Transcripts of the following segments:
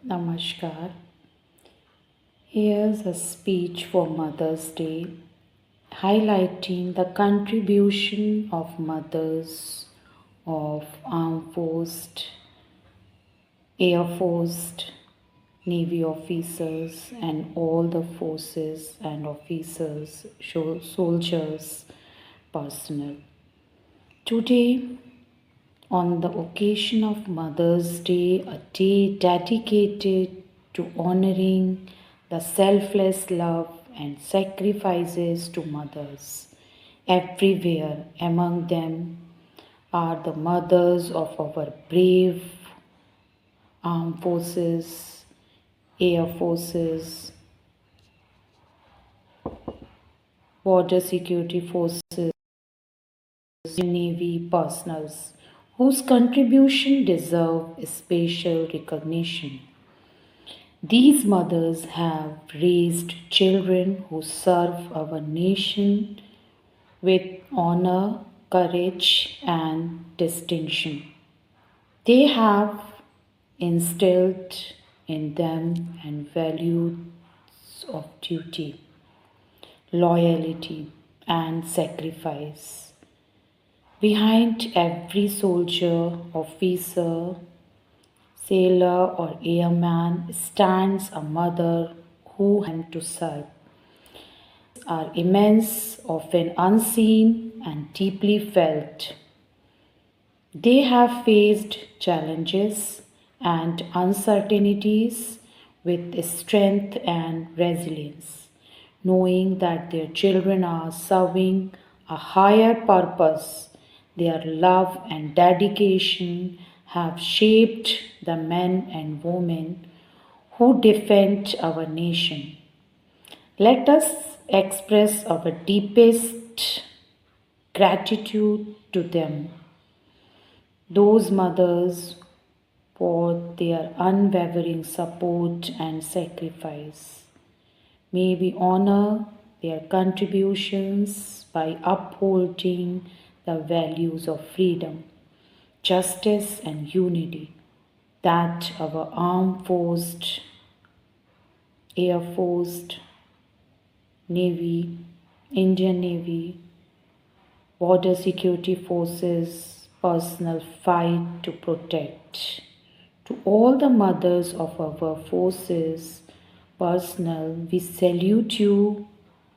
Namaskar. Here's a speech for Mother's Day highlighting the contribution of mothers of Armed Force, Air Force, Navy officers, and all the forces and officers, soldiers, personnel. Today, on the occasion of Mother's Day, a day dedicated to honoring the selfless love and sacrifices to mothers everywhere. Among them are the mothers of our brave armed forces, air forces, border security forces, Navy personnels whose contribution deserve special recognition. These mothers have raised children who serve our nation with honor, courage, and distinction. They have instilled in them and values of duty, loyalty, and sacrifice. Behind every soldier, officer, sailor, or airman stands a mother who has to serve. Are immense, often unseen, and deeply felt. They have faced challenges and uncertainties with strength and resilience, knowing that their children are serving a higher purpose. Their love and dedication have shaped the men and women who defend our nation. Let us express our deepest gratitude to them, those mothers, for their unwavering support and sacrifice. May we honor their contributions by upholding the values of freedom, justice, and unity that our armed force, air force, Navy, Indian Navy, border security forces personnel fight to protect. To all the mothers of our forces personnel, we salute you.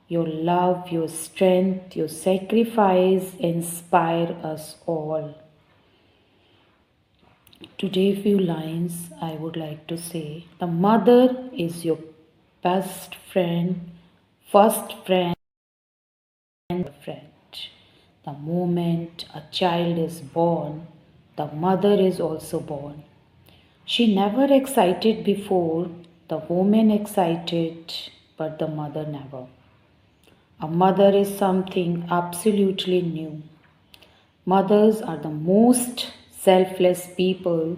Your love, your strength, your sacrifice inspire us all. Today, few lines I would like to say. The mother is your best friend, first friend, and friend. The moment a child is born, the mother is also born. She never excited before, the woman excited, but the mother never. A mother is something absolutely new. Mothers are the most selfless people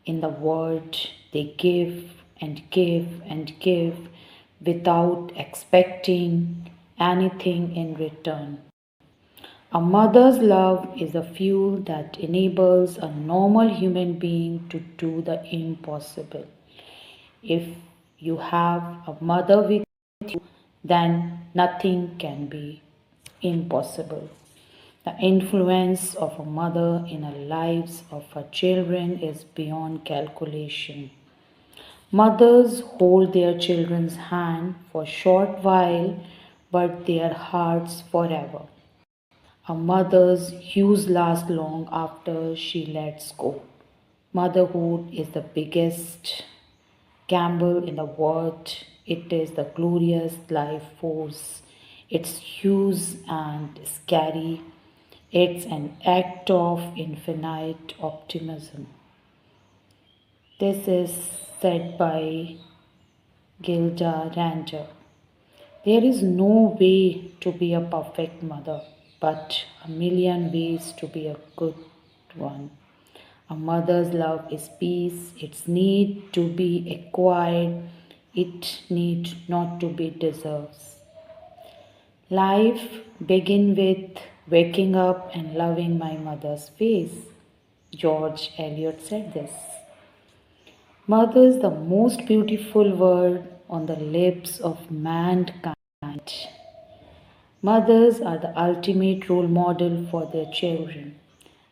in the world. They give and give and give without expecting anything in return. A mother's love is a fuel that enables a normal human being to do the impossible. If you have a mother with you, then nothing can be impossible. The influence of a mother in the lives of her children is beyond calculation. Mothers hold their children's hand for a short while, but their hearts forever. A mother's hues last long after she lets go. Motherhood is the biggest gamble in the world. It is the glorious life force. It's huge and scary. It's an act of infinite optimism. This is said by Gilda Ranger. There is no way to be a perfect mother, but a million ways to be a good one. A mother's love is peace. It's need to be acquired. It need not to be deserved. Life begin with waking up and loving my mother's face. George Eliot said this. Mother is the most beautiful word on the lips of mankind. Mothers are the ultimate role model for their children.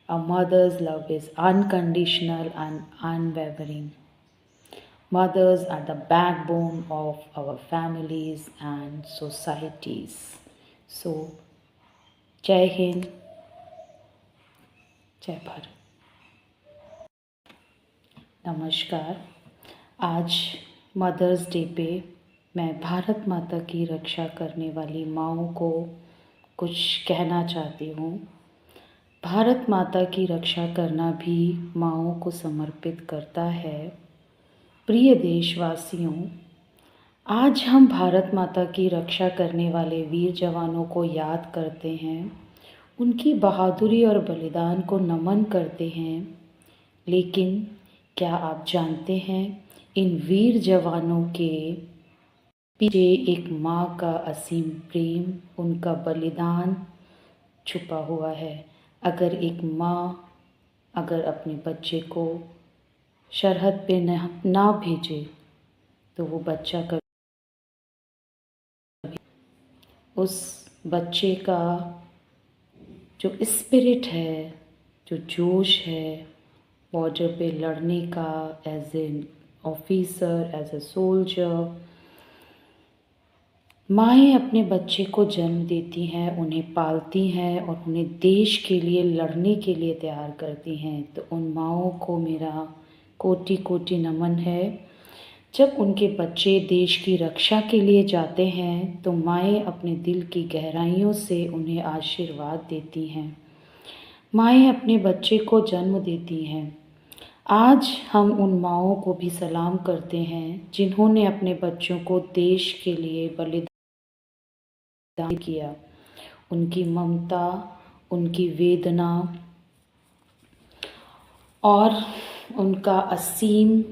A mother's love is unconditional and unwavering. Mothers are the backbone of our families and societies. So, Jai Hind, Jai Bharat. नमस्कार। आज mother's day पे मैं भारत माता की रक्षा करने वाली माँओं को कुछ कहना चाहती हूँ। भारत माता की रक्षा करना भी माँओं को समर्पित करता है। प्रिय देशवासियों, आज हम भारत माता की रक्षा करने वाले वीर जवानों को याद करते हैं, उनकी बहादुरी और बलिदान को नमन करते हैं। लेकिन क्या आप जानते हैं, इन वीर जवानों के पीछे एक माँ का असीम प्रेम, उनका बलिदान छुपा हुआ है। अगर एक माँ अगर अपने बच्चे को सरहद पे ना भेजे तो वो बच्चा कभी उस बच्चे का जो स्पिरिट है, जो जोश है बॉर्डर पे लड़ने का, as an officer, as a soldier, माएँ अपने बच्चे को जन्म देती हैं, उन्हें पालती हैं और उन्हें देश के लिए लड़ने के लिए तैयार करती हैं। तो उन माँओं को मेरा कोटि कोटि नमन है। जब उनके बच्चे देश की रक्षा के लिए जाते हैं तो माएँ अपने दिल की गहराइयों से उन्हें आशीर्वाद देती हैं। माएँ अपने बच्चे को जन्म देती हैं। आज हम उन माँओं को भी सलाम करते हैं जिन्होंने अपने बच्चों को देश के लिए बलिदान किया। उनकी ममता, उनकी वेदना और उनका असीम,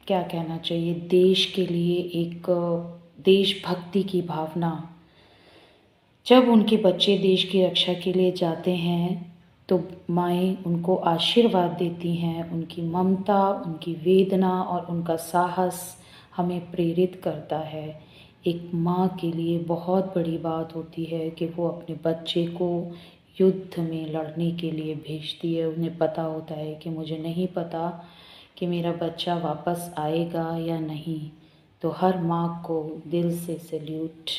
क्या कहना चाहिए, देश के लिए एक देशभक्ति की भावना। जब उनके बच्चे देश की रक्षा के लिए जाते हैं तो माएँ उनको आशीर्वाद देती हैं। उनकी ममता, उनकी वेदना और उनका साहस हमें प्रेरित करता है। एक माँ के लिए बहुत बड़ी बात होती है कि वो अपने बच्चे को युद्ध में लड़ने के लिए भेजती है। उन्हें पता होता है कि मुझे नहीं पता कि मेरा बच्चा वापस आएगा या नहीं। तो हर माँ को दिल से सैल्यूट।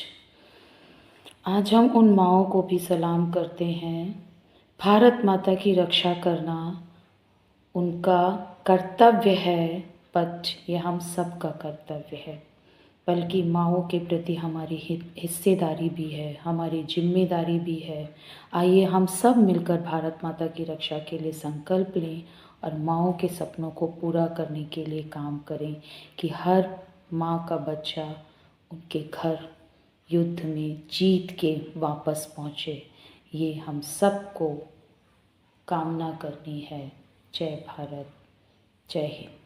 आज हम उन माँओं को भी सलाम करते हैं। भारत माता की रक्षा करना उनका कर्तव्य है, बट ये हम सब का कर्तव्य है। बल्कि माँओं के प्रति हमारी हिस्सेदारी भी है, हमारी जिम्मेदारी भी है। आइए हम सब मिलकर भारत माता की रक्षा के लिए संकल्प लें और माँओं के सपनों को पूरा करने के लिए काम करें कि हर माँ का बच्चा उनके घर युद्ध में जीत के वापस पहुँचे। ये हम सबको कामना करनी है। जय भारत, जय हिंद।